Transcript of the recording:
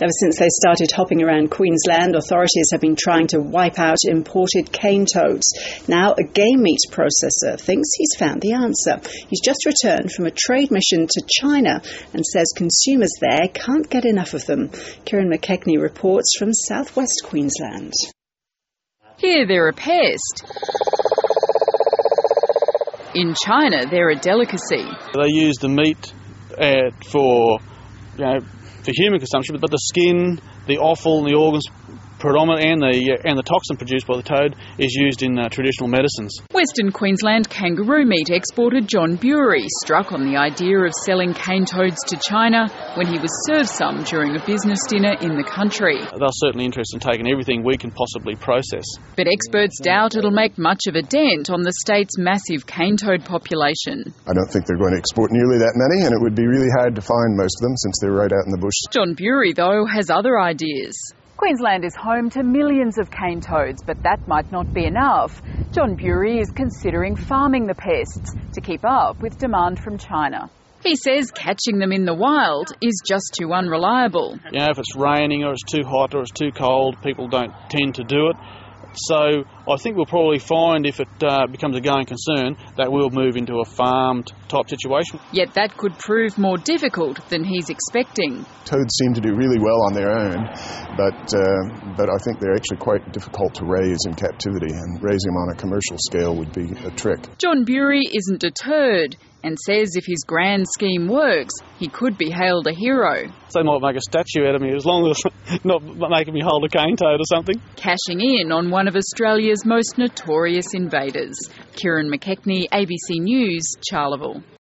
Ever since they started hopping around Queensland, authorities have been trying to wipe out imported cane toads. Now, a game meat processor thinks he's found the answer. He's just returned from a trade mission to China and says consumers there can't get enough of them. Kieran McKechnie reports from southwest Queensland. Here they're a pest. In China, they're a delicacy. They use the meat for human consumption, but the skin, the offal, and the organs predominantly, and the toxin produced by the toad is used in traditional medicines. Western Queensland kangaroo meat exporter John Bury struck on the idea of selling cane toads to China when he was served some during a business dinner in the country. They're certainly interested in taking everything we can possibly process. But experts doubt it'll make much of a dent on the state's massive cane toad population. I don't think they're going to export nearly that many, and it would be really hard to find most of them since they're right out in the bush. John Bury, though, has other ideas. Queensland is home to millions of cane toads, but that might not be enough. John Bury is considering farming the pests to keep up with demand from China. He says catching them in the wild is just too unreliable. If it's raining or it's too hot or it's too cold, people don't tend to do it. So I think we'll probably find, if it becomes a going concern, that we'll move into a farmed type situation. Yet that could prove more difficult than he's expecting. Toads seem to do really well on their own, but I think they're actually quite difficult to raise in captivity, and raising them on a commercial scale would be a trick. John Bury isn't deterred and says if his grand scheme works, he could be hailed a hero. They might make a statue out of me, as long as not making me hold a cane toad or something. Cashing in on one of Australia's most notorious invaders. Kieran McKechnie, ABC News, Charleville.